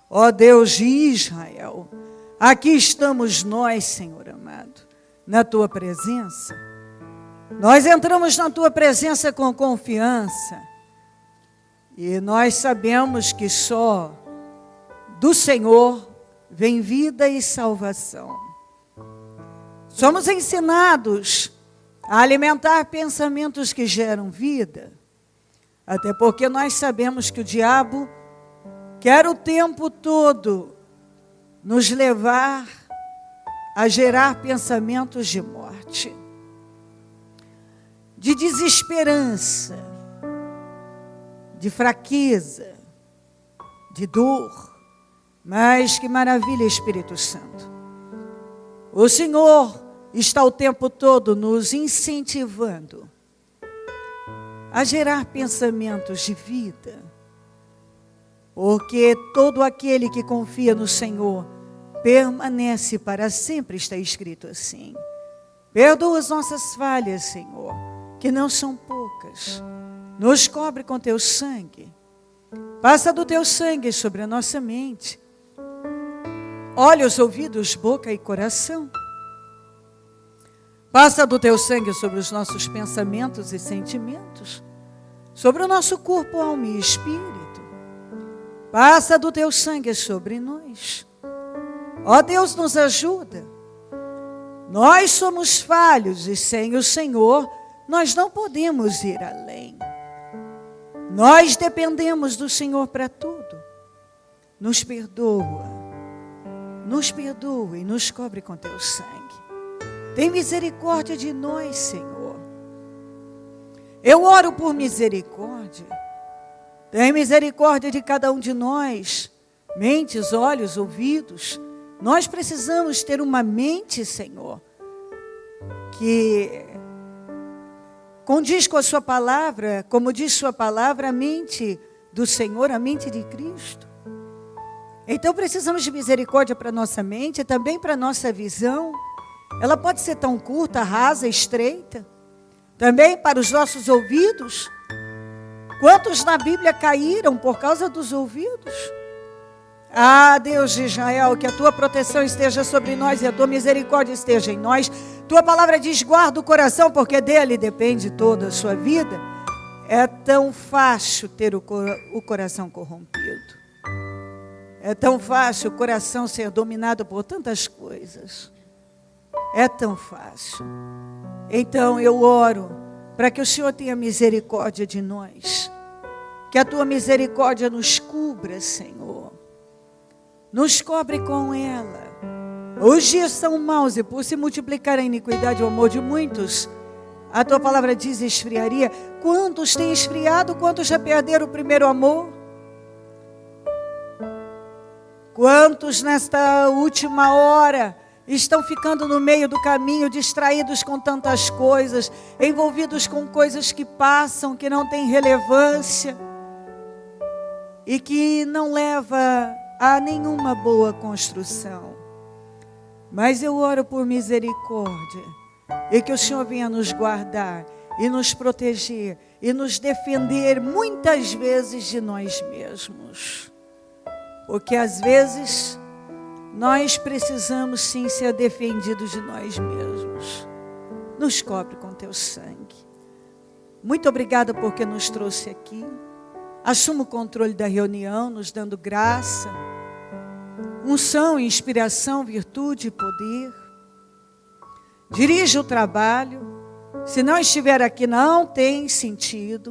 Ó Deus de Israel, aqui estamos nós, Senhor amado, na Tua presença. Nós entramos na Tua presença com confiança. E nós sabemos que só do Senhor vem vida e salvação. Somos ensinados a alimentar pensamentos que geram vida, até porque nós sabemos que o diabo quer o tempo todo nos levar a gerar pensamentos de morte, de desesperança, de fraqueza, de dor. Mas que maravilha, Espírito Santo. O Senhor está o tempo todo nos incentivando a gerar pensamentos de vida, porque todo aquele que confia no Senhor permanece para sempre, está escrito assim. Perdoa as nossas falhas, Senhor, que não são poucas. Nos cobre com Teu sangue. Passa do Teu sangue sobre a nossa mente. Olhos, ouvidos, boca e coração. Passa do Teu sangue sobre os nossos pensamentos e sentimentos, sobre o nosso corpo, alma e espírito. Passa do Teu sangue sobre nós. Ó Deus, nos ajuda. Nós somos falhos e sem o Senhor nós não podemos ir além. Nós dependemos do Senhor para tudo. Nos perdoa e nos cobre com Teu sangue. Tem misericórdia de nós, Senhor. Eu oro por misericórdia. Tem misericórdia de cada um de nós. Mentes, olhos, ouvidos. Nós precisamos ter uma mente, Senhor, que condiz com a Sua palavra, como diz Sua palavra, a mente do Senhor, a mente de Cristo. Então precisamos de misericórdia para a nossa mente, também para a nossa visão. Ela pode ser tão curta, rasa, estreita. Também para os nossos ouvidos. Quantos na Bíblia caíram por causa dos ouvidos? Ah, Deus de Israel, que a Tua proteção esteja sobre nós e a Tua misericórdia esteja em nós. Tua palavra diz, guarda o coração, porque dele depende toda a sua vida. É tão fácil ter o coração corrompido. É tão fácil o coração ser dominado por tantas coisas. É tão fácil. Então eu oro para que o Senhor tenha misericórdia de nós. Que a Tua misericórdia nos cubra, Senhor. Nos cobre com ela. Os dias são maus e por se multiplicar a iniquidade e o amor de muitos, a Tua palavra diz esfriaria. Quantos têm esfriado? Quantos já perderam o primeiro amor? Quantos nesta última hora estão ficando no meio do caminho, distraídos com tantas coisas, envolvidos com coisas que passam, que não têm relevância e que não leva a nenhuma boa construção. Mas eu oro por misericórdia e que o Senhor venha nos guardar e nos proteger e nos defender muitas vezes de nós mesmos. Porque às vezes nós precisamos sim ser defendidos de nós mesmos. Nos cobre com Teu sangue. Muito obrigada porque nos trouxe aqui. Assuma o controle da reunião, nos dando graça, unção, inspiração, virtude e poder. Dirija o trabalho. Se não estiver aqui, não tem sentido.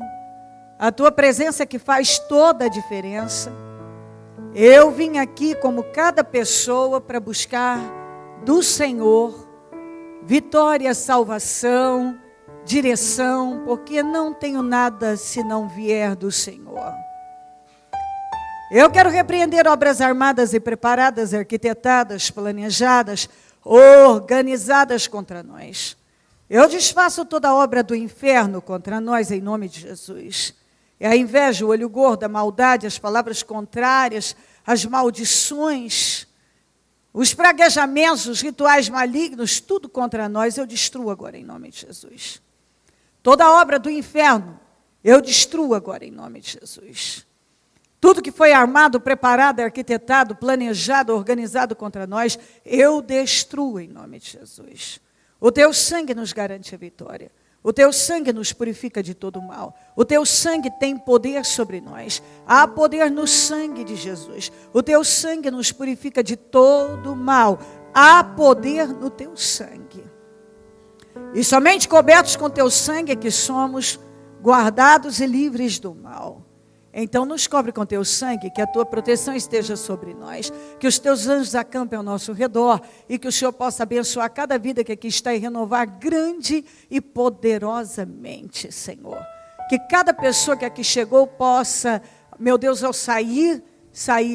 A Tua presença que faz toda a diferença. Eu vim aqui como cada pessoa para buscar do Senhor vitória, salvação, direção, porque não tenho nada se não vier do Senhor. Eu quero repreender obras armadas e preparadas, arquitetadas, planejadas, organizadas contra nós. Eu desfaço toda obra do inferno contra nós em nome de Jesus. É a inveja, o olho gordo, a maldade, as palavras contrárias, as maldições, os praguejamentos, os rituais malignos, tudo contra nós, eu destruo agora em nome de Jesus. Toda obra do inferno, eu destruo agora em nome de Jesus. tudo que foi armado, preparado, arquitetado, planejado, organizado contra nós, eu destruo em nome de Jesus. O teu sangue nos garante a vitória. O teu sangue nos purifica de todo mal. O teu sangue tem poder sobre nós. Há poder no sangue de Jesus. O teu sangue nos purifica de todo mal. Há poder no teu sangue. E somente cobertos com teu sangue é que somos guardados e livres do mal. Então nos cobre com teu sangue, que a tua proteção esteja sobre nós, que os teus anjos acampem ao nosso redor e que o Senhor possa abençoar cada vida que aqui está e renovar grande e poderosamente, Senhor. Que cada pessoa que aqui chegou possa, meu Deus, ao sair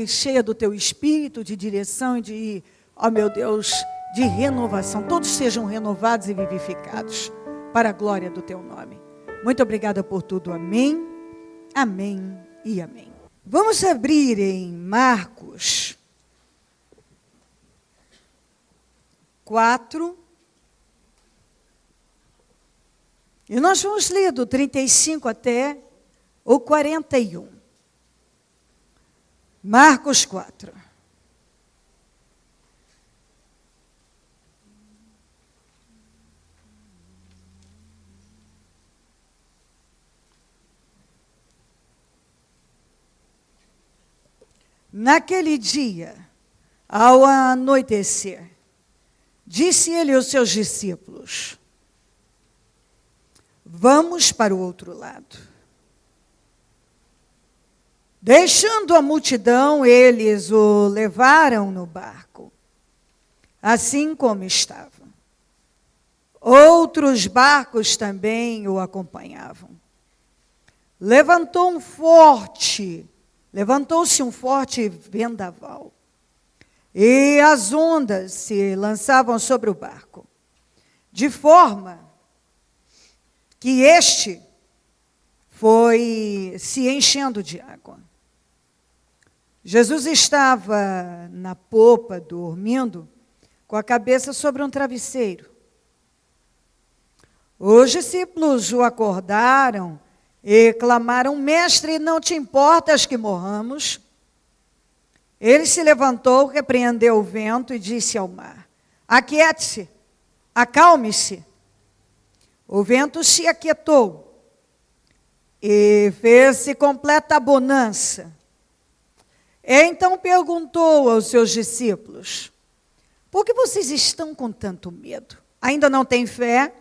cheia do teu espírito, de direção e de, ó meu Deus, de renovação. Todos sejam renovados e vivificados para a glória do teu nome. Muito obrigada por tudo. Amém, amém e amém. Vamos abrir em Marcos 4. E nós vamos ler do 35 até o 41. Marcos 4. Naquele dia, ao anoitecer, disse ele aos seus discípulos: vamos para o outro lado. Deixando a multidão, eles o levaram no barco, assim como estava. Outros barcos também o acompanhavam. Levantou-se um forte vendaval, e as ondas se lançavam sobre o barco, de forma que este foi se enchendo de água. Jesus estava na popa, dormindo, com a cabeça sobre um travesseiro. Os discípulos o acordaram e clamaram: mestre, não te importas que morramos? Ele se levantou, repreendeu o vento e disse ao mar: aquiete-se, acalme-se. O vento se aquietou e fez-se completa bonança. Então perguntou aos seus discípulos: por que vocês estão com tanto medo? Ainda não têm fé?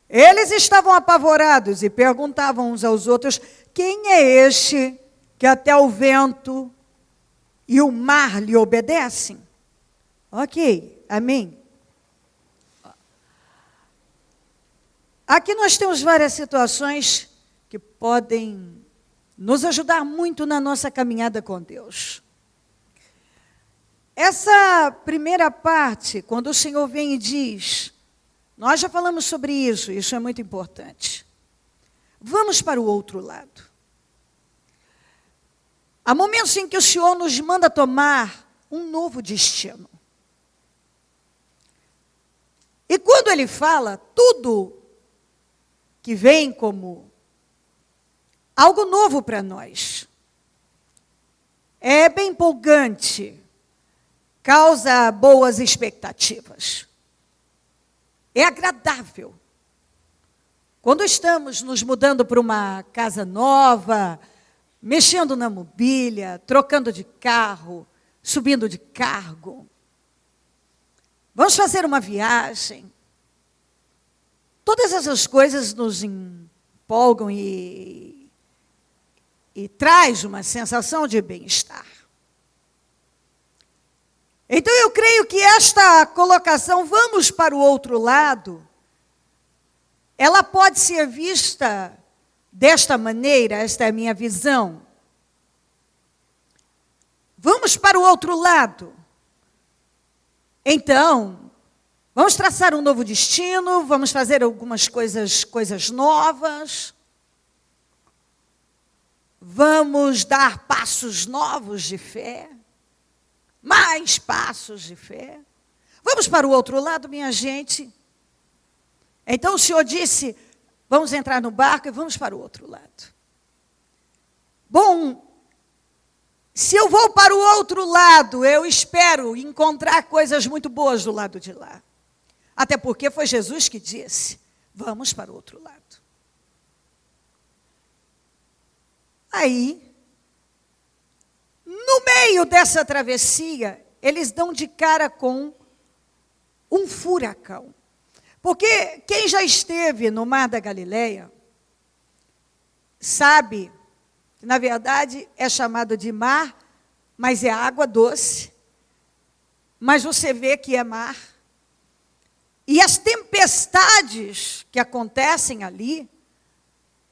Eles estavam apavorados e perguntavam uns aos outros: quem é este que até o vento e o mar lhe obedecem? Ok, amém. Aqui nós temos várias situações que podem nos ajudar muito na nossa caminhada com Deus. Essa primeira parte, quando o Senhor vem e diz, nós já falamos sobre isso, isso é muito importante. Vamos para o outro lado. Há momentos em que o Senhor nos manda tomar um novo destino. E quando Ele fala, tudo que vem como algo novo para nós é bem empolgante, causa boas expectativas. É agradável. Quando estamos nos mudando para uma casa nova, mexendo na mobília, trocando de carro, subindo de cargo, vamos fazer uma viagem. Todas essas coisas nos empolgam e traz uma sensação de bem-estar. Então eu creio que esta colocação, vamos para o outro lado, ela pode ser vista desta maneira, esta é a minha visão. Vamos para o outro lado. Então, vamos traçar um novo destino, vamos fazer algumas coisas novas. Vamos dar passos novos de fé. Mais passos de fé. Vamos para o outro lado, minha gente. Então o Senhor disse, vamos entrar no barco e vamos para o outro lado. Bom, para o outro lado, eu espero encontrar coisas muito boas do lado de lá. Até porque foi Jesus que disse, vamos para o outro lado. Aí, no meio dessa travessia, eles dão de cara com um furacão. Porque quem já esteve no Mar da Galileia, sabe que, na verdade, é chamado de mar, mas é água doce. Mas você vê que é mar. E as tempestades que acontecem ali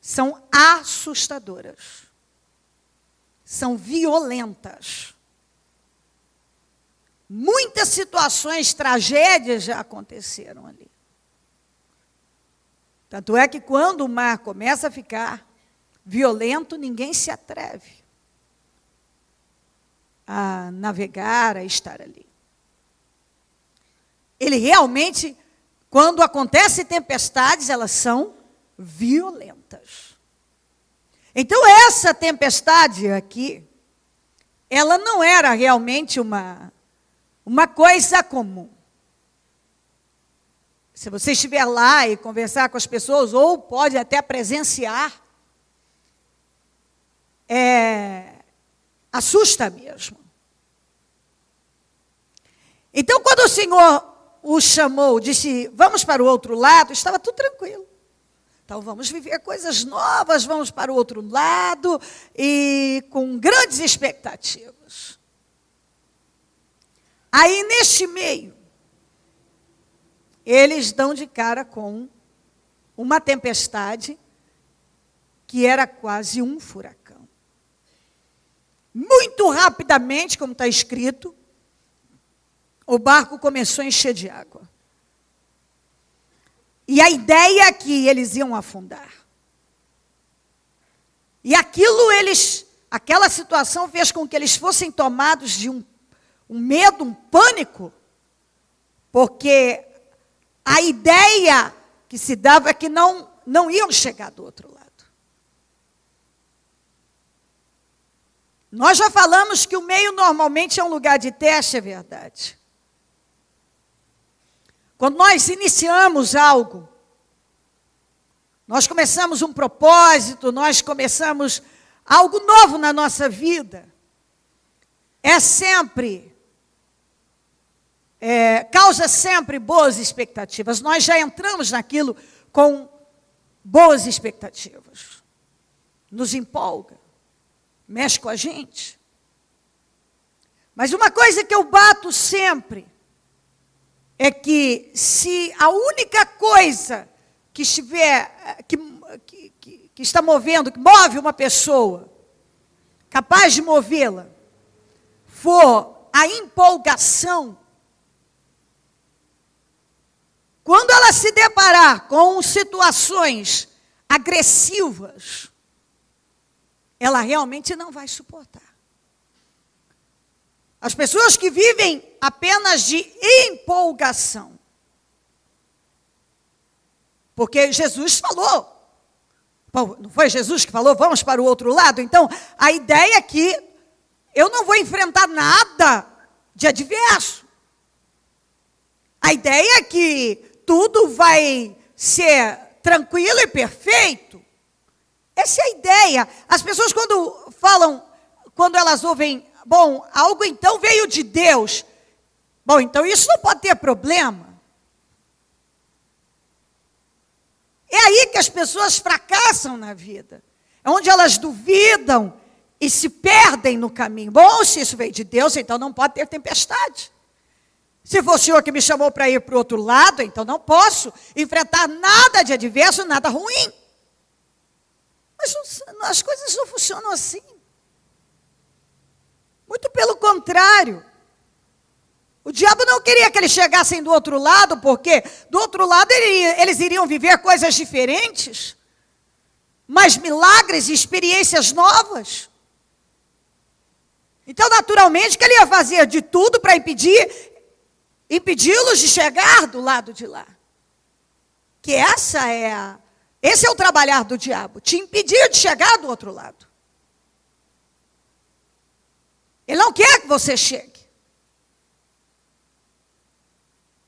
são assustadoras. São violentas. Muitas situações, tragédias já aconteceram ali. Tanto é que quando o mar começa a ficar violento, ninguém se atreve a navegar, a estar ali. Ele realmente, quando acontecem tempestades, elas são violentas. Então, essa tempestade aqui, ela não era realmente uma coisa comum. Se você estiver lá e conversar com as pessoas, ou pode até presenciar, assusta mesmo. Então, quando o Senhor o chamou, disse, vamos para o outro lado, estava tudo tranquilo. Então, vamos viver coisas novas, vamos para o outro lado, e com grandes expectativas. Aí, neste meio, eles dão de cara com uma tempestade que era quase um furacão. Muito rapidamente, como está escrito, o barco começou a encher de água. E a ideia é que eles iam afundar. E aquela situação fez com que eles fossem tomados de um medo, um pânico, porque a ideia que se dava é que não iam chegar do outro lado. Nós já falamos que o meio normalmente é um lugar de teste, é verdade. Quando nós iniciamos algo, nós começamos um propósito, nós começamos algo novo na nossa vida, causa sempre boas expectativas. Nós já entramos naquilo com boas expectativas. Nos empolga, mexe com a gente. Mas uma coisa que eu bato sempre é que se a única coisa que está movendo, que move uma pessoa, capaz de movê-la, for a empolgação, quando ela se deparar com situações agressivas, ela realmente não vai suportar. As pessoas que vivem apenas de empolgação. Porque Jesus falou. Não foi Jesus que falou, vamos para o outro lado? Então, a ideia é que eu não vou enfrentar nada de adverso. A ideia é que tudo vai ser tranquilo e perfeito. Essa é a ideia. As pessoas quando falam, quando elas ouvem, bom, algo então veio de Deus. Bom, então isso não pode ter problema. É aí que as pessoas fracassam na vida. É onde elas duvidam e se perdem no caminho. Bom, se isso veio de Deus, então não pode ter tempestade. Se for o Senhor que me chamou para ir para o outro lado, então não posso enfrentar nada de adverso, nada ruim. Mas as coisas não funcionam assim. Muito pelo contrário. O diabo não queria que eles chegassem do outro lado, porque do outro lado eles iriam viver coisas diferentes, mas milagres e experiências novas. Então, naturalmente, que ele ia fazer de tudo para impedi-los de chegar do lado de lá. Que esse é o trabalhar do diabo, te impedir de chegar do outro lado. Ele não quer que você chegue.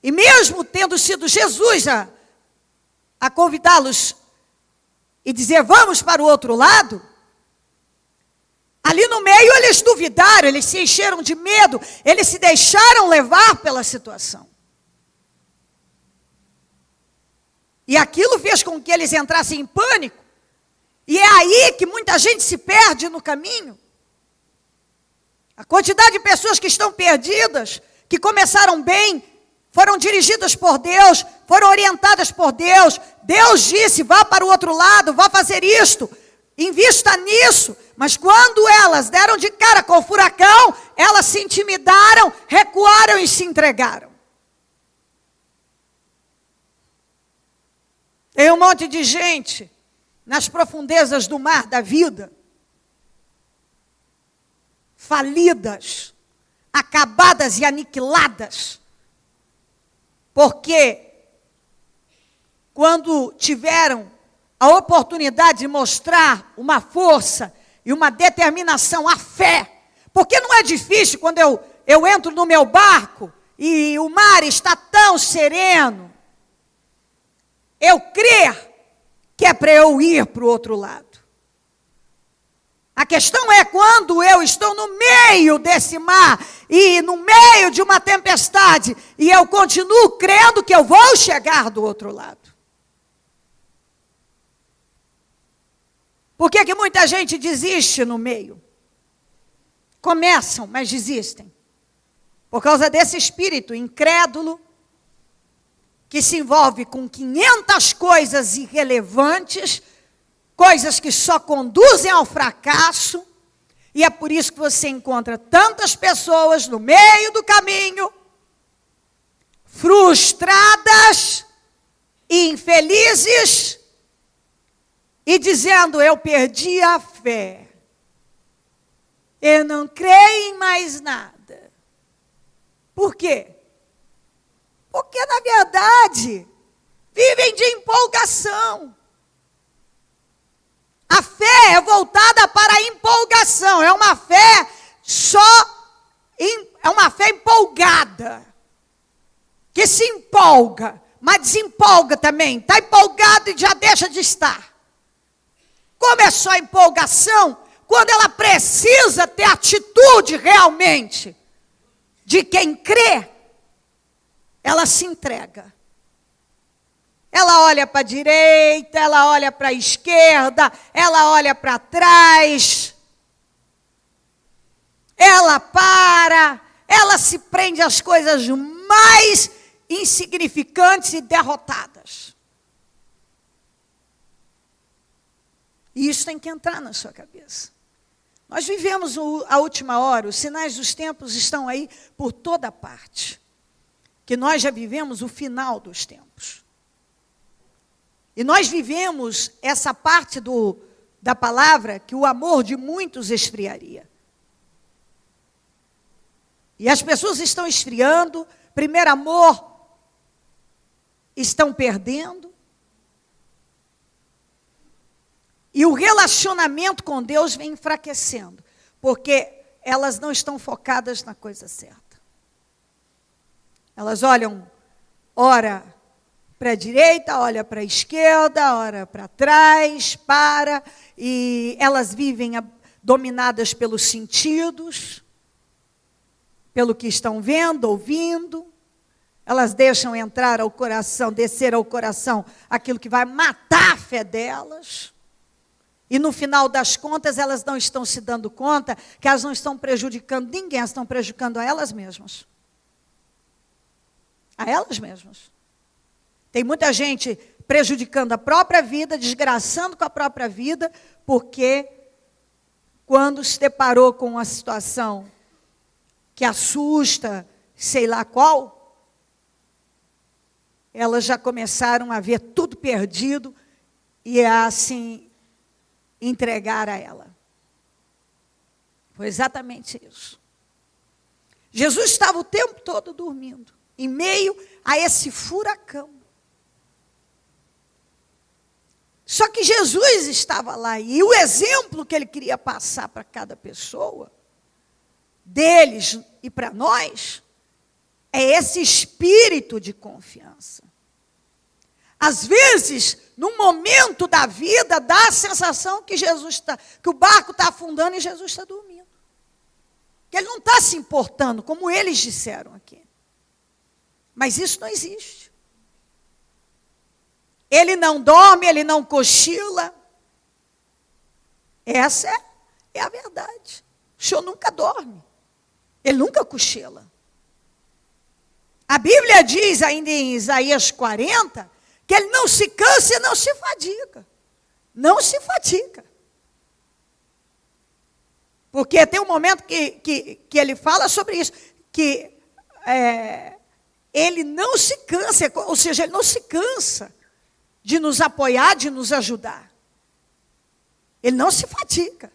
E mesmo tendo sido Jesus a convidá-los e dizer, vamos para o outro lado, ali no meio eles duvidaram, eles se encheram de medo, eles se deixaram levar pela situação. E aquilo fez com que eles entrassem em pânico. E é aí que muita gente se perde no caminho. A quantidade de pessoas que estão perdidas, que começaram bem, foram dirigidas por Deus, foram orientadas por Deus. Deus disse, vá para o outro lado, vá fazer isto, invista nisso. Mas quando elas deram de cara com o furacão, elas se intimidaram, recuaram e se entregaram. Tem um monte de gente nas profundezas do mar da vida, falidas, acabadas e aniquiladas, porque quando tiveram a oportunidade de mostrar uma força e uma determinação, a fé, porque não é difícil quando eu entro no meu barco e o mar está tão sereno, eu crer que é para eu ir para o outro lado. A questão é quando eu estou no meio desse mar e no meio de uma tempestade e eu continuo crendo que eu vou chegar do outro lado. Por que muita gente desiste no meio? Começam, mas desistem. Por causa desse espírito incrédulo, que se envolve com 500 coisas irrelevantes, coisas que só conduzem ao fracasso, e é por isso que você encontra tantas pessoas no meio do caminho, frustradas e infelizes, e dizendo, eu perdi a fé, eu não creio em mais nada. Por quê? Porque, na verdade, vivem de empolgação. A fé é voltada para a empolgação. É uma fé é uma fé empolgada. Que se empolga, mas desempolga também. Está empolgado e já deixa de estar. Como é só empolgação, quando ela precisa ter atitude realmente de quem crê, ela se entrega. Ela olha para a direita, ela olha para a esquerda, ela olha para trás. Ela para, ela se prende às coisas mais insignificantes e derrotadas. E isso tem que entrar na sua cabeça. Nós vivemos a última hora, os sinais dos tempos estão aí por toda parte. Que nós já vivemos o final dos tempos. E nós vivemos essa parte da palavra que o amor de muitos esfriaria. E as pessoas estão esfriando, primeiro amor estão perdendo. E o relacionamento com Deus vem enfraquecendo, porque elas não estão focadas na coisa certa. Elas olham, ora para a direita, olha para a esquerda, olha para trás, e elas vivem dominadas pelos sentidos, pelo que estão vendo, ouvindo. Elas deixam entrar ao coração, descer ao coração, aquilo que vai matar a fé delas. E no final das contas, elas não estão se dando conta que elas não estão prejudicando ninguém, elas estão prejudicando a elas mesmas. A elas mesmas. Tem muita gente prejudicando a própria vida, desgraçando com a própria vida, porque quando se deparou com uma situação que assusta, sei lá qual, elas já começaram a ver tudo perdido e a assim entregar a ela. Foi exatamente isso. Jesus estava o tempo todo dormindo, em meio a esse furacão. Só que Jesus estava lá, e o exemplo que ele queria passar para cada pessoa deles e para nós, é esse espírito de confiança. Às vezes, num momento da vida, dá a sensação que que o barco está afundando e Jesus está dormindo. Que ele não está se importando, como eles disseram aqui. Mas isso não existe. Ele não dorme, ele não cochila. Essa é a verdade. O Senhor nunca dorme. Ele nunca cochila. A Bíblia diz ainda em Isaías 40, que ele não se cansa e não se fadiga. Não se fadiga. Porque tem um momento que ele fala sobre isso, que ele não se cansa, ou seja, ele não se cansa de nos apoiar, de nos ajudar. Ele não se fadiga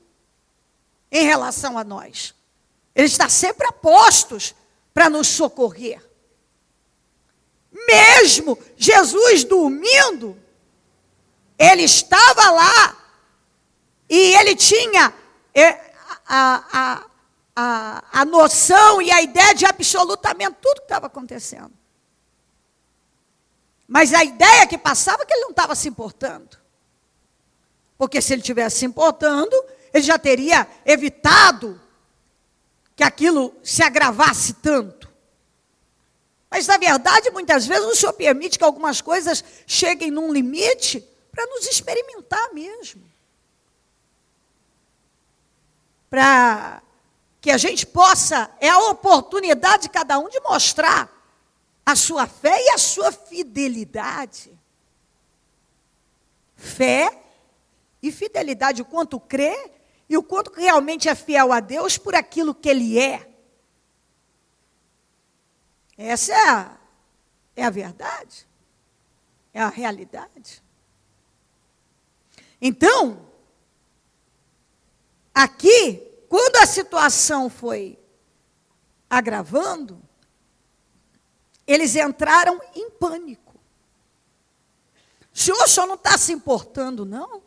em relação a nós. Ele está sempre a postos para nos socorrer. Mesmo Jesus dormindo, ele estava lá e ele tinha a noção e a ideia de absolutamente tudo que estava acontecendo. Mas a ideia que passava é que ele não estava se importando. Porque se ele estivesse se importando, ele já teria evitado que aquilo se agravasse tanto. Mas, na verdade, muitas vezes o Senhor permite que algumas coisas cheguem num limite para nos experimentar mesmo. Para que a gente possa, é a oportunidade de cada um de mostrar a sua fé e a sua fidelidade. Fé e fidelidade, o quanto crê e o quanto realmente é fiel a Deus por aquilo que Ele é. Essa é a verdade, é a realidade. Então, aqui, quando a situação foi agravando, eles entraram em pânico. O senhor não está se importando, não?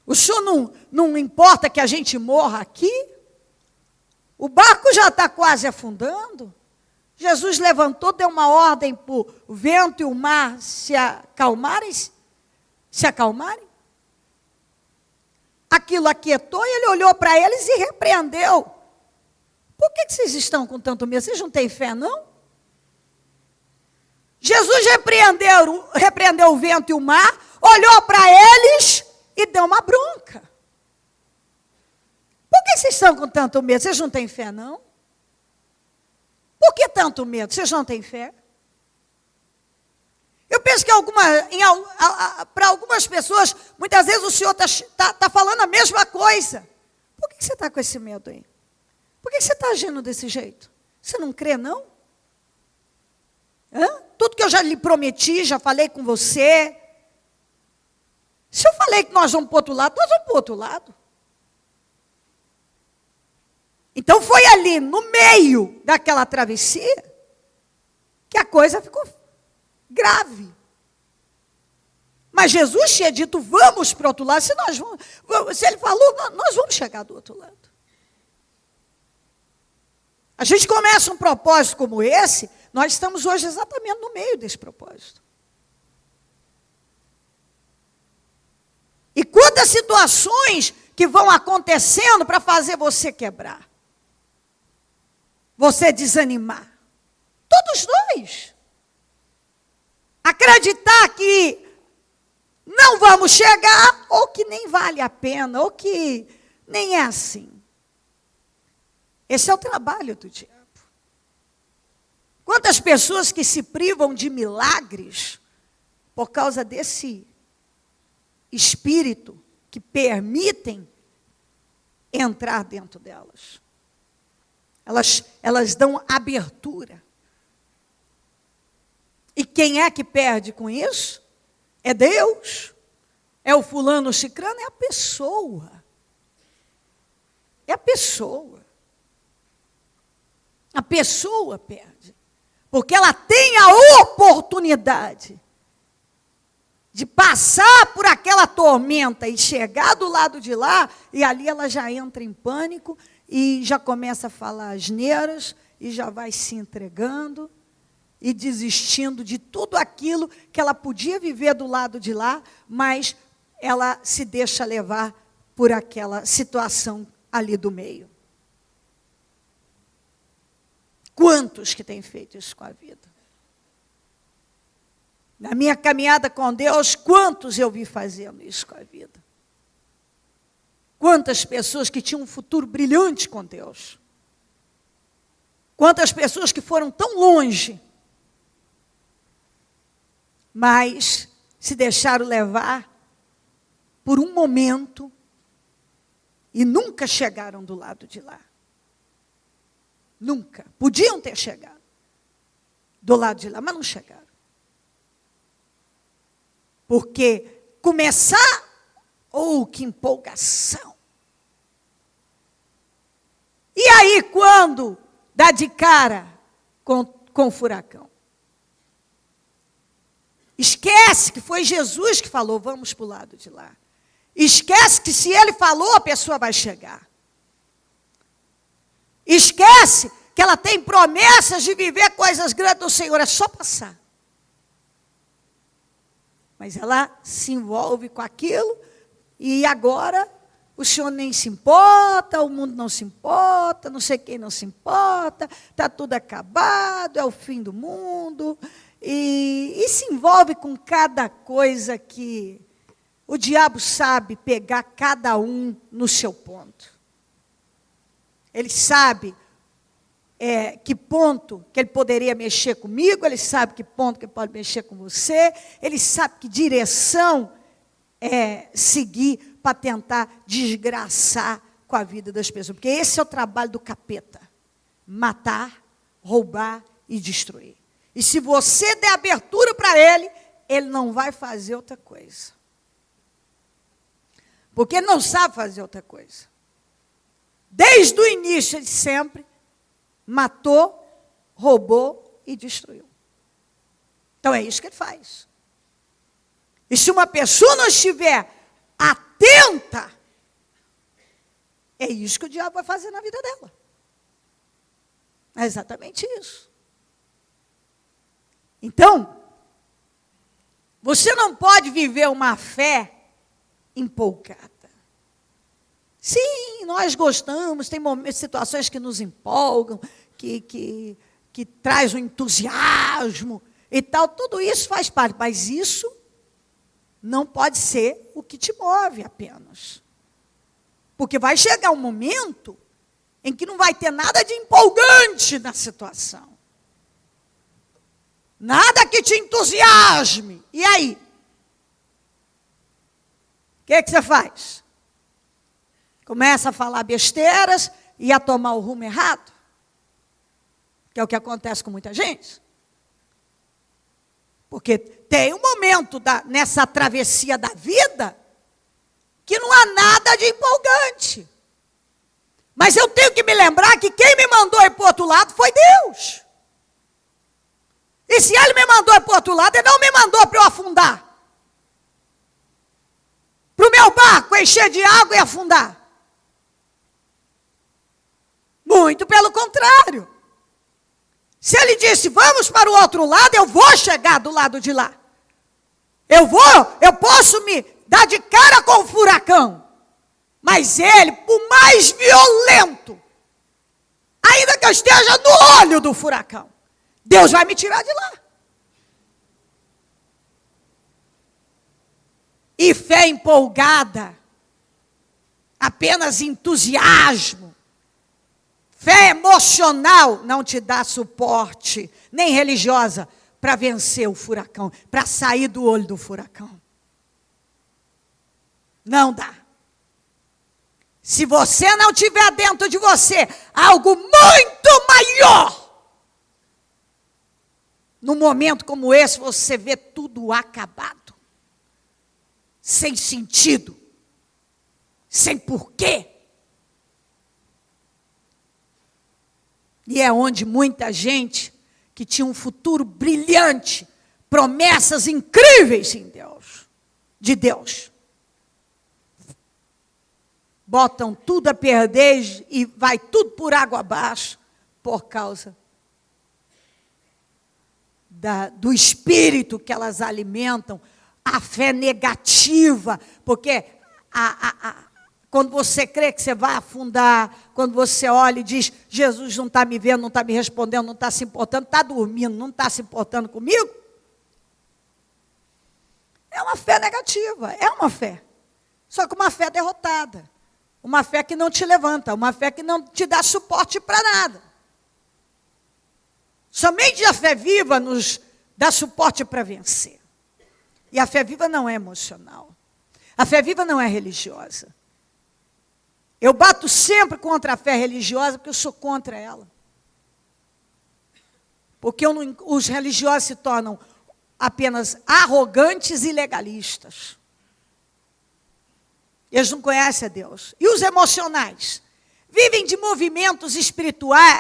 O senhor não importa que a gente morra aqui? O barco já está quase afundando. Jesus levantou, deu uma ordem para o vento e o mar se acalmarem. Aquilo aquietou e ele olhou para eles e repreendeu. Por que vocês estão com tanto medo? Vocês não têm fé, não? Jesus repreendeu o vento e o mar, olhou para eles e deu uma bronca. Por que vocês estão com tanto medo? Vocês não têm fé, não? Por que tanto medo? Vocês não têm fé? Eu penso que para algumas pessoas, muitas vezes o Senhor está falando a mesma coisa. Por que você está com esse medo aí? Por que você está agindo desse jeito? Você não crê, não? Tudo que eu já lhe prometi, já falei com você. Se eu falei que nós vamos para o outro lado, nós vamos para o outro lado. Então foi ali, no meio daquela travessia, que a coisa ficou grave. Mas Jesus tinha dito, vamos para o outro lado. Se ele falou, nós vamos chegar do outro lado. A gente começa um propósito como esse, nós estamos hoje exatamente no meio desse propósito. E quantas situações que vão acontecendo para fazer você quebrar? Você desanimar. Todos nós. Acreditar que não vamos chegar, ou que nem vale a pena, ou que nem é assim. Esse é o trabalho do diabo. Quantas pessoas que se privam de milagres por causa desse espírito que permitem entrar dentro delas. Elas dão abertura. E quem é que perde com isso? É Deus. É o fulano, o cicrano, é a pessoa. É a pessoa. A pessoa perde. Porque ela tem a oportunidade de passar por aquela tormenta e chegar do lado de lá, e ali ela já entra em pânico, e já começa a falar asneiras, e já vai se entregando, e desistindo de tudo aquilo que ela podia viver do lado de lá, mas ela se deixa levar por aquela situação ali do meio. Quantos que têm feito isso com a vida? Na minha caminhada com Deus, quantos eu vi fazendo isso com a vida? Quantas pessoas que tinham um futuro brilhante com Deus? Quantas pessoas que foram tão longe, mas se deixaram levar por um momento e nunca chegaram do lado de lá. Nunca. Podiam ter chegado do lado de lá, mas não chegaram. Porque começar, que empolgação. E aí, quando dá de cara com o furacão? Esquece que foi Jesus que falou, vamos para o lado de lá. Esquece que se ele falou, a pessoa vai chegar. Esquece que ela tem promessas de viver coisas grandes do Senhor, é só passar. Mas ela se envolve com aquilo, e agora o Senhor nem se importa, o mundo não se importa, não sei quem não se importa, está tudo acabado, é o fim do mundo, e se envolve com cada coisa que o diabo sabe pegar cada um no seu ponto. Ele sabe que ponto que ele poderia mexer comigo, ele sabe que ponto que ele pode mexer com você, ele sabe que direção seguir para tentar desgraçar com a vida das pessoas. Porque esse é o trabalho do capeta: matar, roubar e destruir. E se você der abertura para ele, ele não vai fazer outra coisa. Porque ele não sabe fazer outra coisa. Desde o início, ele sempre matou, roubou e destruiu. Então é isso que ele faz. E se uma pessoa não estiver atenta, é isso que o diabo vai fazer na vida dela. É exatamente isso. Então, você não pode viver uma fé empolgada. Sim, nós gostamos, tem situações que nos empolgam, que traz um entusiasmo e tal, tudo isso faz parte, mas isso não pode ser o que te move apenas. Porque vai chegar um momento em que não vai ter nada de empolgante na situação. Nada que te entusiasme. E aí? O que você faz? Começa a falar besteiras e a tomar o rumo errado. Que é o que acontece com muita gente. Porque tem um momento nessa travessia da vida que não há nada de empolgante. Mas eu tenho que me lembrar que quem me mandou ir para o outro lado foi Deus. E se ele me mandou ir para o outro lado, ele não me mandou para eu afundar. Para o meu barco encher de água e afundar. Muito pelo contrário. Se ele disse, vamos para o outro lado, eu vou chegar do lado de lá. Eu posso me dar de cara com o furacão. Mas ele, por mais violento, ainda que eu esteja no olho do furacão, Deus vai me tirar de lá. E fé empolgada, apenas entusiasmo, fé emocional não te dá suporte, nem religiosa, para vencer o furacão, para sair do olho do furacão. Não dá. Se você não tiver dentro de você algo muito maior, num momento como esse, você vê tudo acabado, sem sentido, sem porquê. E é onde muita gente que tinha um futuro brilhante, promessas incríveis em Deus, de Deus, botam tudo a perder e vai tudo por água abaixo por causa do espírito que elas alimentam, a fé negativa, porque quando você crê que você vai afundar, quando você olha e diz, Jesus não está me vendo, não está me respondendo, não está se importando, está dormindo, não está se importando comigo, é uma fé negativa, é uma fé. Só que uma fé derrotada, uma fé que não te levanta, uma fé que não te dá suporte para nada. Somente a fé viva nos dá suporte para vencer. E a fé viva não é emocional. A fé viva não é religiosa. Eu bato sempre contra a fé religiosa porque eu sou contra ela. Porque os religiosos se tornam apenas arrogantes e legalistas. Eles não conhecem a Deus. E os emocionais? Vivem de movimentos espirituais,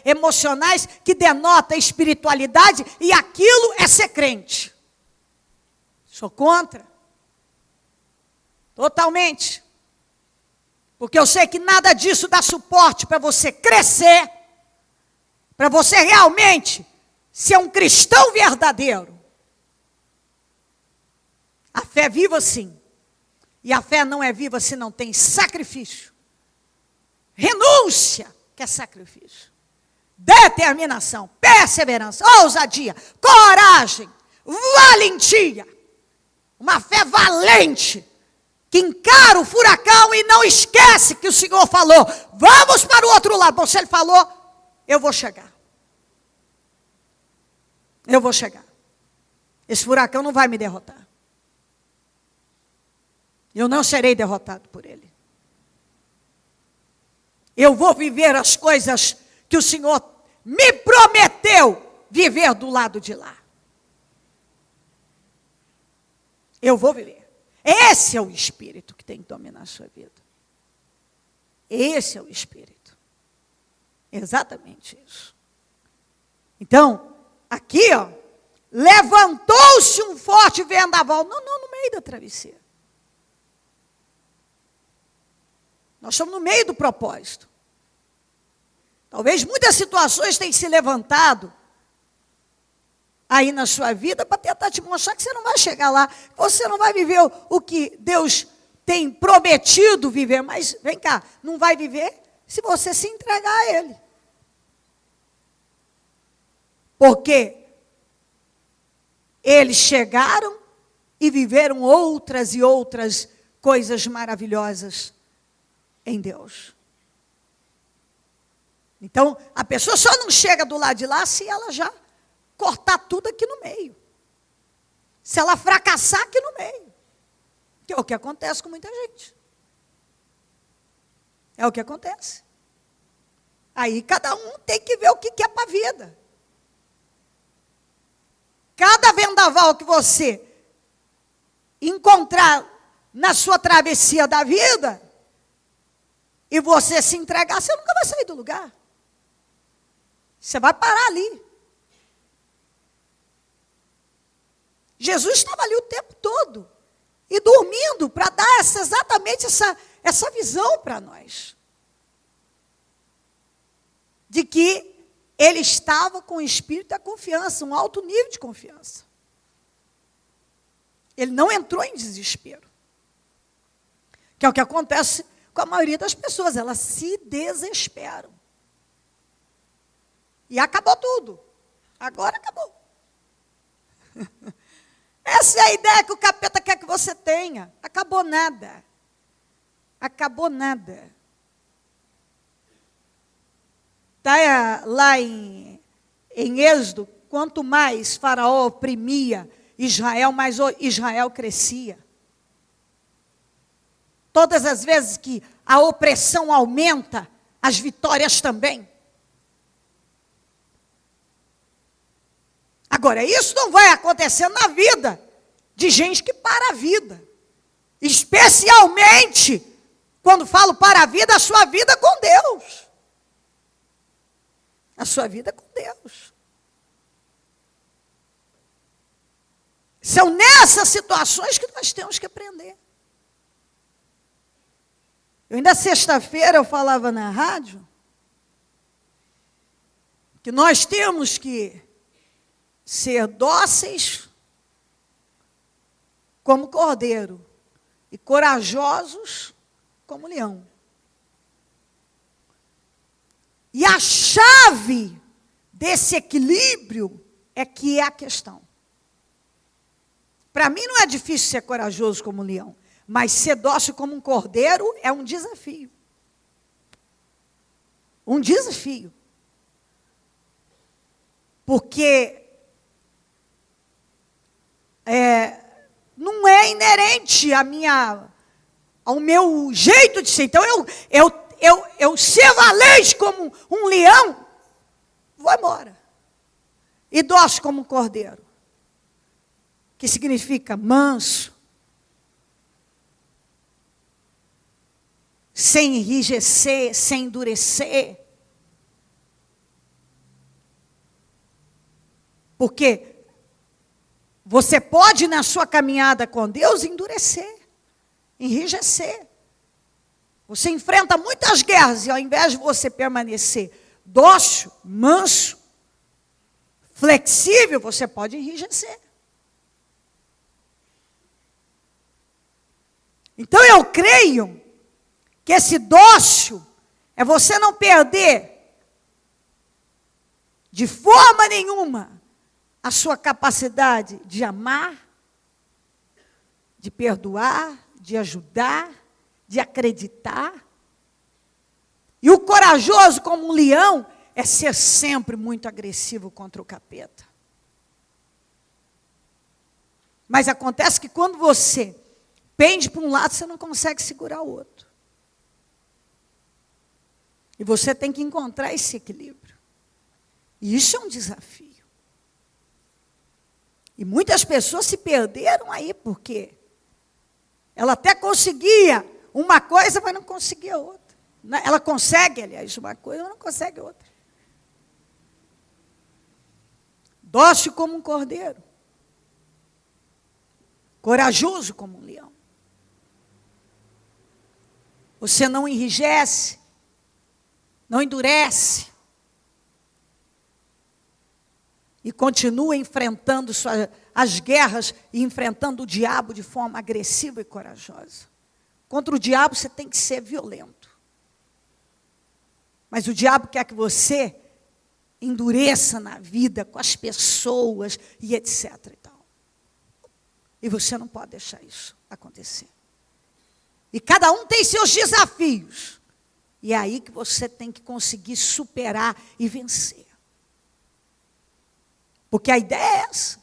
emocionais que denotam espiritualidade e aquilo é ser crente. Sou contra. Totalmente. Porque eu sei que nada disso dá suporte para você crescer, para você realmente ser um cristão verdadeiro. A fé é viva sim. E a fé não é viva se não tem sacrifício. Renúncia, que é sacrifício. Determinação, perseverança, ousadia, coragem, valentia. Uma fé valente, que encara o furacão e não esquece que o Senhor falou, vamos para o outro lado. Bom, se Ele falou, eu vou chegar. Eu vou chegar. Esse furacão não vai me derrotar. Eu não serei derrotado por ele. Eu vou viver as coisas que o Senhor me prometeu viver do lado de lá. Eu vou viver. Esse é o espírito que tem que dominar a sua vida. Esse é o espírito. Exatamente isso. Então, aqui, ó, levantou-se um forte vendaval. Não, no meio da travessia. Nós estamos no meio do propósito. Talvez muitas situações tenham se levantado aí na sua vida para tentar te mostrar que você não vai chegar lá, que você não vai viver o que Deus tem prometido viver. Mas vem cá, não vai viver se você se entregar a Ele. Porque eles chegaram e viveram outras e outras coisas maravilhosas em Deus. Então, a pessoa só não chega do lado de lá se ela já cortar tudo aqui no meio. Se ela fracassar aqui no meio. Que é o que acontece com muita gente. É o que acontece. Aí cada um tem que ver o que quer para a vida. Cada vendaval que você encontrar na sua travessia da vida, e você se entregar, você nunca vai sair do lugar. Você vai parar ali. Jesus estava ali o tempo todo. E dormindo para dar exatamente essa visão para nós. De que ele estava com o espírito da confiança, um alto nível de confiança. Ele não entrou em desespero. Que é o que acontece com a maioria das pessoas, elas se desesperam. E acabou tudo. Agora acabou. Essa é a ideia que o capeta quer que você tenha. Acabou nada. Acabou nada. Está lá em Êxodo, quanto mais Faraó oprimia Israel, mais Israel crescia. Todas as vezes que a opressão aumenta, as vitórias também. Agora, isso não vai acontecer na vida de gente que para a vida. Especialmente, quando falo para a vida, a sua vida com Deus. A sua vida com Deus. São nessas situações que nós temos que aprender. Ainda sexta-feira eu falava na rádio que nós temos que ser dóceis como cordeiro e corajosos como leão. E a chave desse equilíbrio é que é a questão. Para mim não é difícil ser corajoso como um leão, mas ser dócil como um cordeiro é um desafio. Um desafio. Porque não é inerente ao meu jeito de ser. Então, eu ser valente como um leão, vou embora. E dócil como um cordeiro, que significa manso, sem enrijecer, sem endurecer. Porque você pode, na sua caminhada com Deus, endurecer, enrijecer. Você enfrenta muitas guerras e ao invés de você permanecer dócil, manso, flexível, você pode enrijecer. Então eu creio que esse dócil é você não perder de forma nenhuma a sua capacidade de amar, de perdoar, de ajudar, de acreditar. E o corajoso como um leão é ser sempre muito agressivo contra o capeta. Mas acontece que quando você pende para um lado, você não consegue segurar o outro. E você tem que encontrar esse equilíbrio. E isso é um desafio. E muitas pessoas se perderam aí, porque ela até conseguia uma coisa, mas não conseguia outra. Ela consegue, aliás, uma coisa, mas não consegue outra. Dócil como um cordeiro. Corajoso como um leão. Você não enrijece, não endurece. E continua enfrentando as guerras e enfrentando o diabo de forma agressiva e corajosa. Contra o diabo você tem que ser violento. Mas o diabo quer que você endureça na vida com as pessoas e etc. E tal. E você não pode deixar isso acontecer. E cada um tem seus desafios. E é aí que você tem que conseguir superar e vencer. Porque a ideia é essa.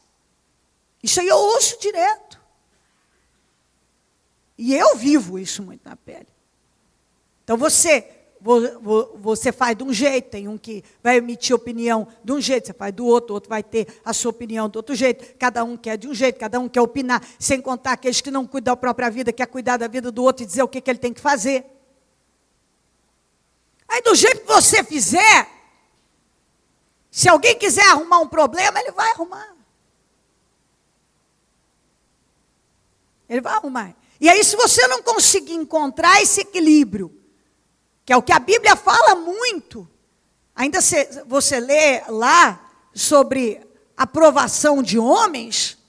Isso aí eu ouço direto. E eu vivo isso muito na pele. Então você faz de um jeito, tem um que vai emitir opinião de um jeito, você faz do outro, o outro vai ter a sua opinião do outro jeito. Cada um quer de um jeito, cada um quer opinar, sem contar aqueles que não cuidam da própria vida, quer cuidar da vida do outro e dizer o que ele tem que fazer. Aí do jeito que você fizer, se alguém quiser arrumar um problema, ele vai arrumar. Ele vai arrumar. E aí, se você não conseguir encontrar esse equilíbrio, que é o que a Bíblia fala muito, ainda você lê lá sobre aprovação de homens,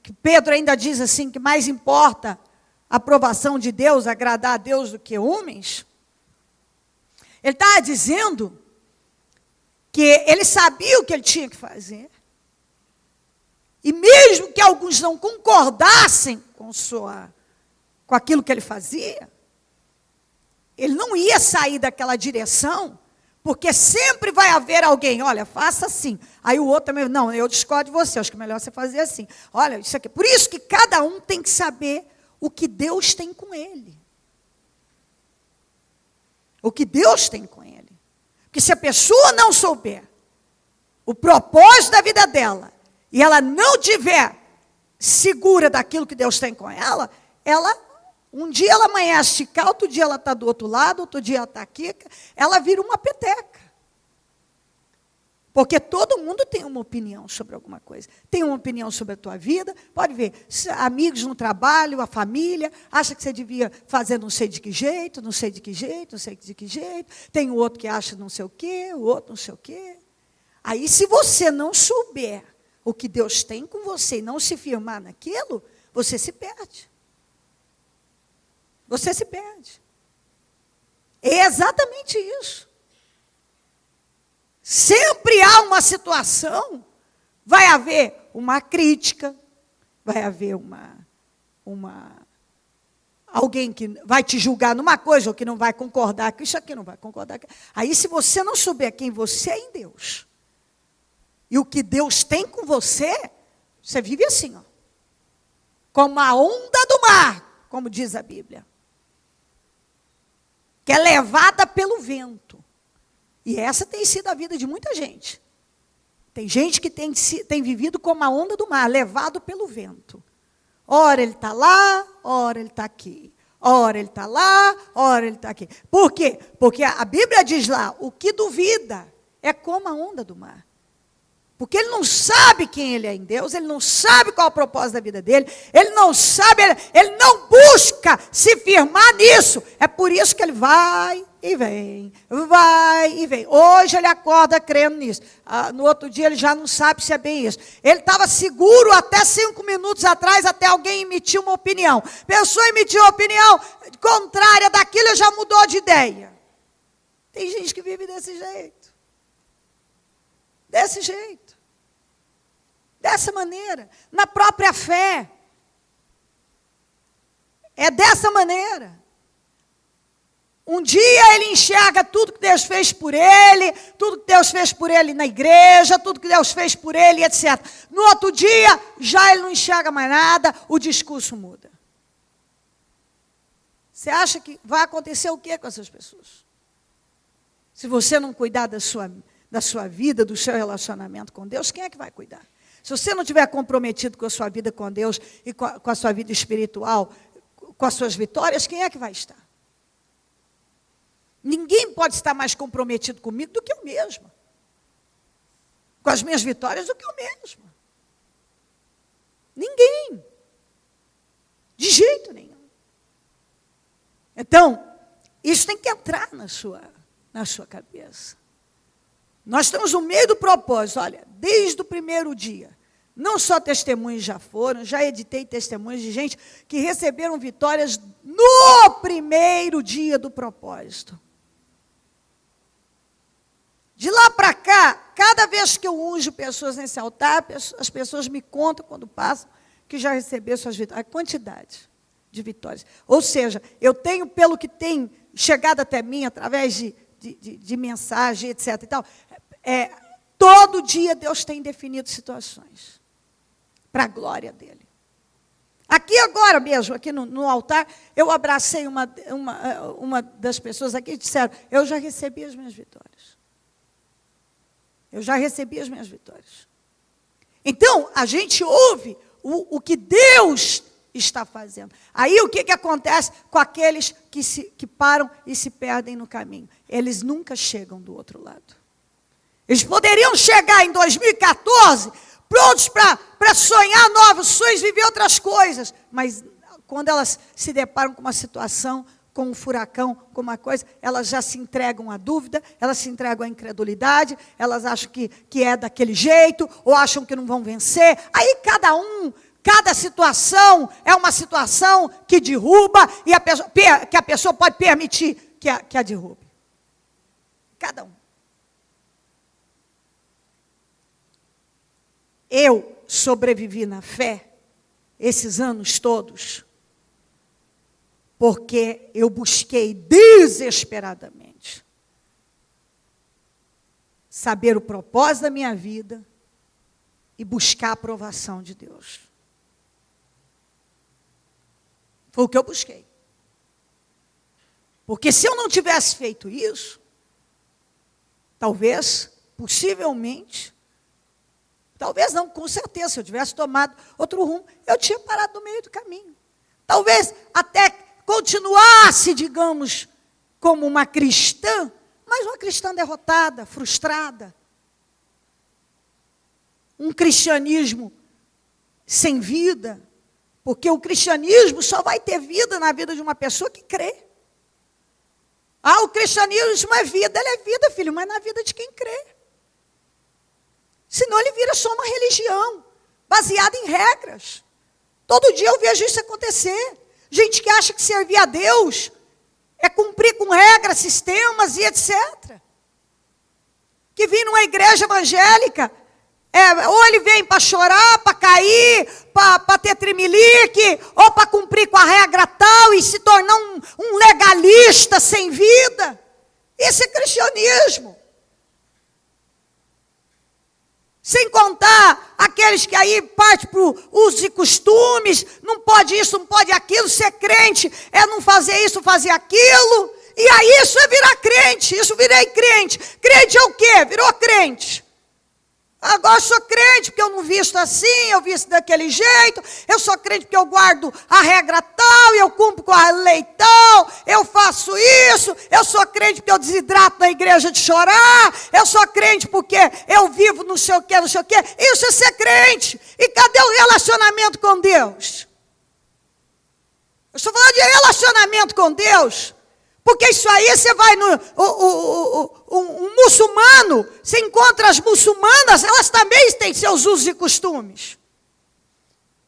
que Pedro ainda diz assim, que mais importa a aprovação de Deus, agradar a Deus do que homens. Ele estava dizendo que ele sabia o que ele tinha que fazer. E mesmo que alguns não concordassem com aquilo que ele fazia, ele não ia sair daquela direção, porque sempre vai haver alguém, olha, faça assim. Aí o outro também, não, eu discordo de você, acho que é melhor você fazer assim. Olha, isso aqui. Por isso que cada um tem que saber o que Deus tem com ele. O que Deus tem com ele. Porque se a pessoa não souber o propósito da vida dela, e ela não tiver segura daquilo que Deus tem com ela, um dia ela amanhece cá, outro dia ela está do outro lado, outro dia ela está aqui, ela vira uma peteca. Porque todo mundo tem uma opinião sobre alguma coisa. Tem uma opinião sobre a tua vida. Pode ver, amigos no trabalho, a família, acha que você devia fazer não sei de que jeito, não sei de que jeito, não sei de que jeito. Tem o outro que acha não sei o quê, o outro não sei o quê. Aí, se você não souber o que Deus tem com você e não se firmar naquilo, você se perde. Você se perde. É exatamente isso. Sempre há uma situação, vai haver uma crítica, vai haver alguém que vai te julgar numa coisa ou que não vai concordar com isso aqui, não vai concordar com... Aí, se você não souber quem você é em Deus e o que Deus tem com você, você vive assim, ó, como a onda do mar, como diz a Bíblia, que é levada pelo vento. E essa tem sido a vida de muita gente. Tem gente que tem vivido como a onda do mar, levado pelo vento. Ora ele está lá, ora ele está aqui. Ora ele está lá, ora ele está aqui. Por quê? Porque a Bíblia diz lá, o que duvida é como a onda do mar. Porque ele não sabe quem ele é em Deus, ele não sabe qual é o propósito da vida dele, ele não sabe, ele não busca se firmar nisso. É por isso que ele vai e vem, vai e vem. Hoje ele acorda crendo nisso. No outro dia ele já não sabe se é bem isso. Ele estava seguro até 5 minutos atrás, até alguém emitir uma opinião. Pessoa emitiu uma opinião contrária daquilo e já mudou de ideia. Tem gente que vive desse jeito. Desse jeito. Dessa maneira. Na própria fé. É dessa maneira. Um dia ele enxerga tudo que Deus fez por ele, tudo que Deus fez por ele na igreja, tudo que Deus fez por ele, etc. No outro dia, já ele não enxerga mais nada, o discurso muda. Você acha que vai acontecer o quê com essas pessoas? Se você não cuidar da sua vida, do seu relacionamento com Deus, quem é que vai cuidar? Se você não estiver comprometido com a sua vida com Deus e com a sua vida espiritual, com as suas vitórias, quem é que vai estar? Ninguém pode estar mais comprometido comigo do que eu mesma. Com as minhas vitórias do que eu mesma. Ninguém. De jeito nenhum. Então, isso tem que entrar na sua cabeça. Nós estamos no meio do propósito, olha, desde o primeiro dia. Não só testemunhos já foram, já editei testemunhos de gente que receberam vitórias no primeiro dia do propósito. De lá para cá, cada vez que eu unjo pessoas nesse altar, as pessoas me contam quando passam que já receberam suas vitórias. A quantidade de vitórias. Ou seja, eu tenho, pelo que tem chegado até mim, através de mensagem, etc. E tal, todo dia Deus tem definido situações para a glória dele. Aqui agora mesmo, aqui no altar, eu abracei uma das pessoas aqui e disseram, eu já recebi as minhas vitórias. Eu já recebi as minhas vitórias. Então, a gente ouve o que Deus está fazendo. Aí, o que acontece com aqueles que param e se perdem no caminho? Eles nunca chegam do outro lado. Eles poderiam chegar em 2014, prontos para sonhar novos sonhos, viver outras coisas. Mas, quando elas se deparam com uma situação, com um furacão, com uma coisa, elas já se entregam à dúvida, elas se entregam à incredulidade, elas acham que é daquele jeito, ou acham que não vão vencer. Aí cada situação é uma situação que derruba e que a pessoa pode permitir que a derrube. Cada um. Eu sobrevivi na fé esses anos todos, porque eu busquei desesperadamente saber o propósito da minha vida e buscar a aprovação de Deus. Foi o que eu busquei. Porque se eu não tivesse feito isso, talvez, possivelmente, talvez não, com certeza, se eu tivesse tomado outro rumo, eu tinha parado no meio do caminho. Talvez até continuasse, digamos, como uma cristã, mas uma cristã derrotada, frustrada. um cristianismo sem vida, porque o cristianismo só vai ter vida na vida de uma pessoa que crê. O cristianismo é vida, ele é vida, filho, mas na vida de quem crê. Senão ele vira só uma religião, baseada em regras. Todo dia eu vejo isso acontecer. Gente que acha que servir a Deus é cumprir com regras, sistemas e etc. Que vem numa igreja evangélica, ou ele vem para chorar, para cair, para ter tremelique, ou para cumprir com a regra tal e se tornar um legalista sem vida. Isso é cristianismo. Sem contar aqueles que aí partem para usos e costumes, não pode isso, não pode aquilo, ser crente é não fazer isso, fazer aquilo. E aí isso é virar crente, isso virei crente. Crente é o quê? Virou crente. Agora eu sou crente porque eu não visto assim, eu visto daquele jeito. Eu sou crente porque eu guardo a regra tal, eu cumpro com a lei tal, eu faço isso. Eu sou crente porque eu desidrato na igreja de chorar. Eu sou crente porque eu vivo não sei o que, não sei o que. Isso é ser crente. E cadê o relacionamento com Deus? Eu estou falando de relacionamento com Deus. Porque isso aí, você vai um muçulmano, você encontra as muçulmanas, elas também têm seus usos e costumes.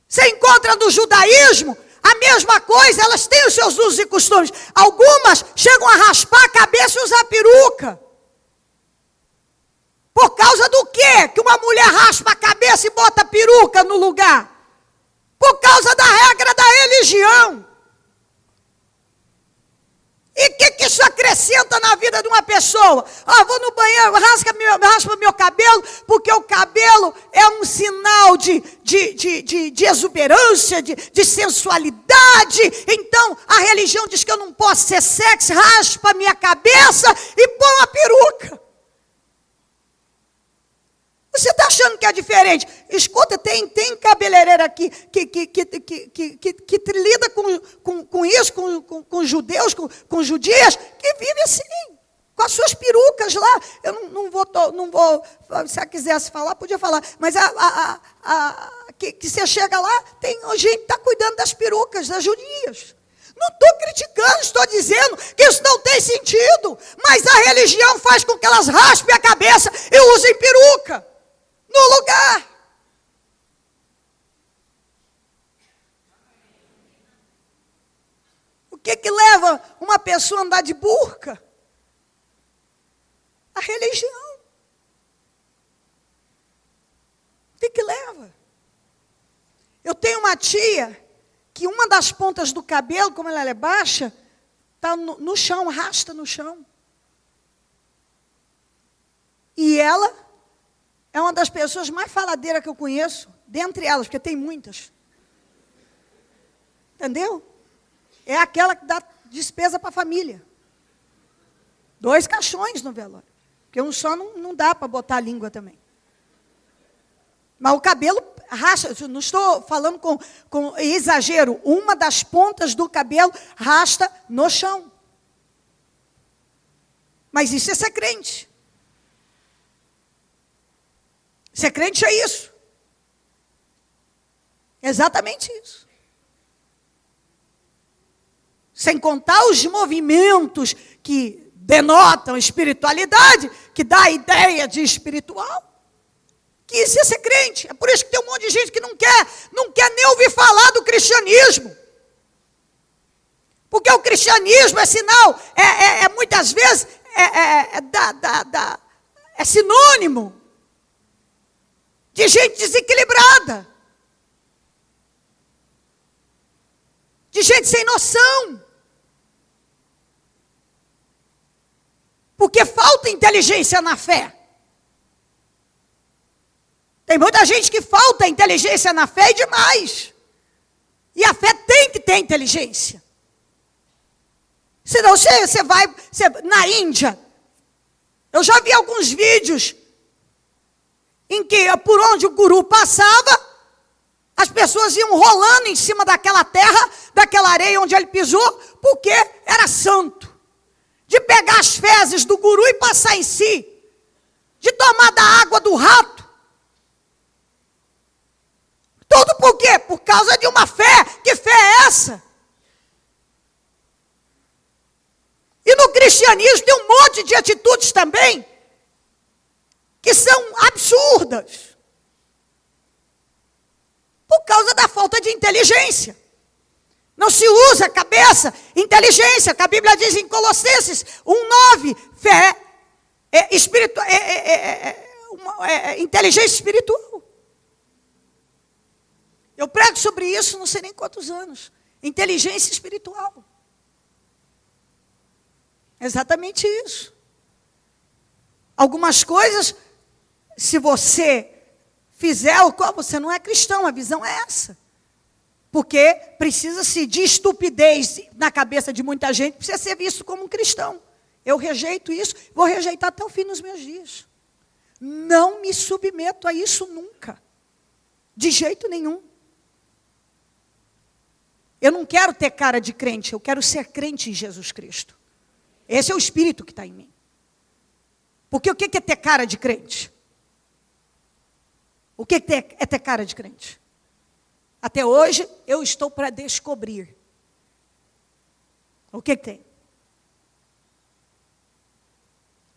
Você encontra no judaísmo, a mesma coisa, elas têm os seus usos e costumes. Algumas chegam a raspar a cabeça e usar peruca. Por causa do quê? Que uma mulher raspa a cabeça e bota peruca no lugar? Por causa da regra da religião. E o que isso acrescenta na vida de uma pessoa? Vou no banheiro, raspa meu cabelo, porque o cabelo é um sinal de exuberância, de sensualidade. Então, a religião diz que eu não posso ser sexy, raspa minha cabeça e põe uma peruca. Você está achando que é diferente? Escuta, tem cabeleireira aqui que lida com isso, com judeus, com judias, que vive assim, com as suas perucas lá. Eu não vou, se ela quisesse falar, podia falar, mas que você chega lá, tem gente que está cuidando das perucas, das judias. Não estou criticando, estou dizendo que isso não tem sentido, mas a religião faz com que elas raspem a cabeça e usem peruca no lugar. O que leva uma pessoa a andar de burca? A religião. O que leva? Eu tenho uma tia que uma das pontas do cabelo, como ela é baixa, está no chão, rasta no chão. E ela é uma das pessoas mais faladeiras que eu conheço, dentre elas, porque tem muitas. Entendeu? É aquela que dá despesa para a família. 2 caixões no velório. Porque um só não dá para botar a língua também. Mas o cabelo racha, não estou falando com exagero, uma das pontas do cabelo rasta no chão. Mas isso é ser crente. Ser crente é isso. Exatamente isso. Sem contar os movimentos que denotam espiritualidade, que dá a ideia de espiritual. Que isso é ser crente. É por isso que tem um monte de gente que não quer nem ouvir falar do cristianismo. Porque o cristianismo é sinal, muitas vezes, é sinônimo de gente desequilibrada. De gente sem noção. Porque falta inteligência na fé. Tem muita gente que falta inteligência na fé e demais. E a fé tem que ter inteligência. Senão você vai na Índia. Eu já vi alguns vídeos em que por onde o guru passava, as pessoas iam rolando em cima daquela terra, daquela areia onde ele pisou, porque era santo. De pegar as fezes do guru e passar em si. De tomar da água do rato. Tudo por quê? Por causa de uma fé. Que fé é essa? E no cristianismo tem um monte de atitudes também que são absurdas. Por causa da falta de inteligência. Não se usa a cabeça, inteligência, que a Bíblia diz em Colossenses 1:9, fé inteligência espiritual. Eu prego sobre isso não sei nem quantos anos. Inteligência espiritual. Exatamente isso. Algumas coisas, se você fizer o qual você não é cristão, a visão é essa. Porque precisa-se de estupidez na cabeça de muita gente, precisa ser visto como um cristão. Eu rejeito isso, vou rejeitar até o fim dos meus dias. Não me submeto a isso nunca. De jeito nenhum. Eu não quero ter cara de crente, eu quero ser crente em Jesus Cristo. Esse é o espírito que está em mim. Porque o que é ter cara de crente? O que é ter cara de crente? Até hoje, eu estou para descobrir. O que tem?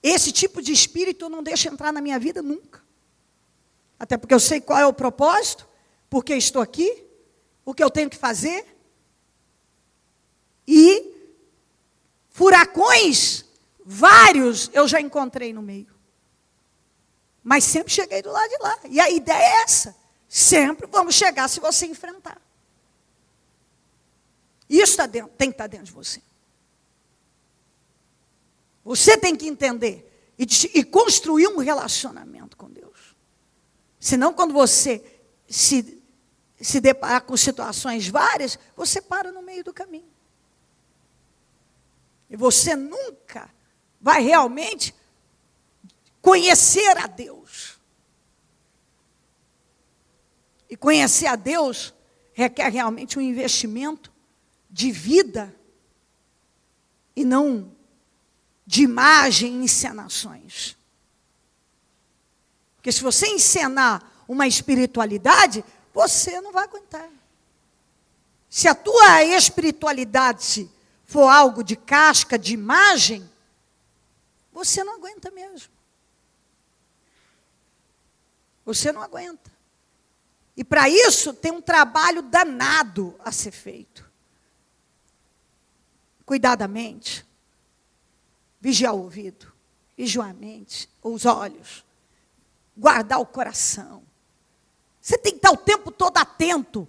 Esse tipo de espírito eu não deixo entrar na minha vida nunca. Até porque eu sei qual é o propósito, porque estou aqui, o que eu tenho que fazer. E furacões, vários, eu já encontrei no meio. Mas sempre cheguei do lado de lá. E a ideia é essa. Sempre vamos chegar se você enfrentar. Isso está dentro, tem que estar dentro de você. Você tem que entender e construir um relacionamento com Deus. Senão, quando você se deparar com situações várias, você para no meio do caminho. E você nunca vai realmente conhecer a Deus. E conhecer a Deus requer realmente um investimento de vida e não de imagem e encenações. Porque se você encenar uma espiritualidade, você não vai aguentar. Se a tua espiritualidade for algo de casca, de imagem, você não aguenta mesmo. Você não aguenta. E para isso tem um trabalho danado a ser feito. Cuidar da mente, vigiar o ouvido, vigiar a mente, os olhos, guardar o coração. Você tem que estar o tempo todo atento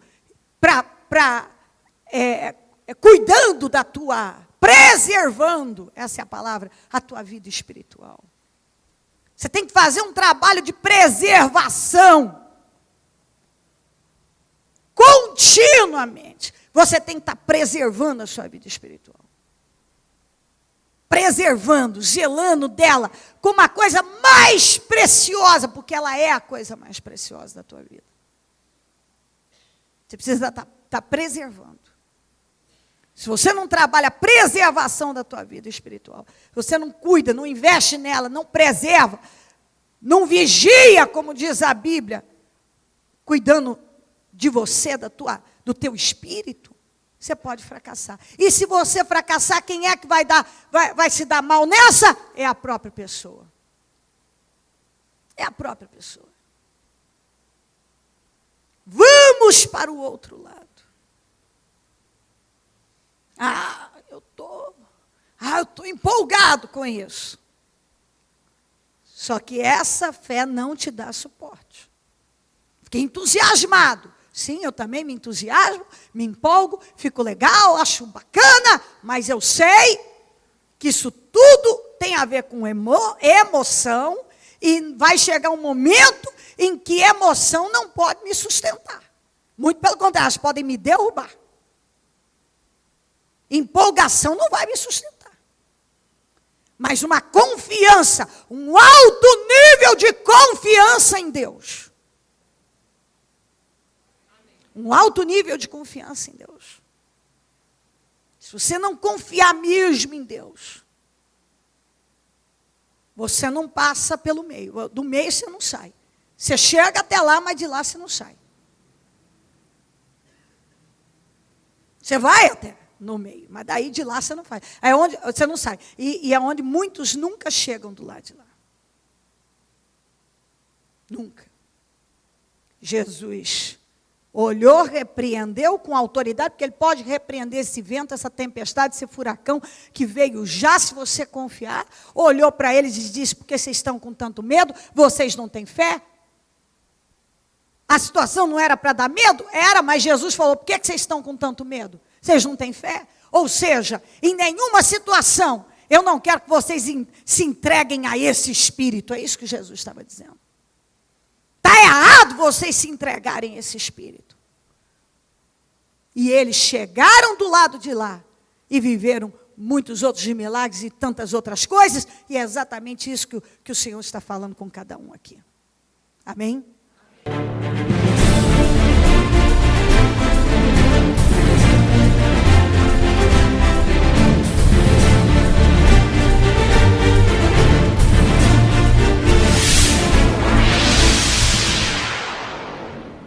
cuidando da tua, preservando, essa é a palavra, a tua vida espiritual. Você tem que fazer um trabalho de preservação. Continuamente. Você tem que estar preservando a sua vida espiritual. Preservando, zelando dela como a coisa mais preciosa, porque ela é a coisa mais preciosa da tua vida. Você precisa estar preservando. Se você não trabalha a preservação da tua vida espiritual, se você não cuida, não investe nela, não preserva, não vigia, como diz a Bíblia, cuidando de você, do teu espírito, você pode fracassar. E se você fracassar, quem é que vai se dar mal nessa? É a própria pessoa. É a própria pessoa. Vamos para o outro lado. Eu estou empolgado com isso. Só que essa fé não te dá suporte. Fiquei entusiasmado. Sim, eu também me entusiasmo, me empolgo, fico legal, acho bacana, mas eu sei que isso tudo tem a ver com emoção e vai chegar um momento em que emoção não pode me sustentar. Muito pelo contrário, elas podem me derrubar. Empolgação não vai me sustentar. Mas uma confiança, um alto nível de confiança em Deus. Um alto nível de confiança em Deus. Se você não confiar mesmo em Deus, você não passa pelo meio. Do meio você não sai. Você chega até lá, mas de lá você não sai. Você vai até no meio, mas daí de lá você não faz. É onde você não sai. E é onde muitos nunca chegam do lado de lá. Nunca. Jesus olhou, repreendeu com autoridade, porque ele pode repreender esse vento, essa tempestade, esse furacão que veio já, se você confiar. Olhou para eles e disse: por que vocês estão com tanto medo? Vocês não têm fé? A situação não era para dar medo? Era, mas Jesus falou: por que vocês estão com tanto medo? Vocês não têm fé? Ou seja, em nenhuma situação, eu não quero que vocês se entreguem a esse espírito. É isso que Jesus estava dizendo. Está errado vocês se entregarem a esse espírito. E eles chegaram do lado de lá e viveram muitos outros milagres e tantas outras coisas. E é exatamente isso que o Senhor está falando com cada um aqui. Amém?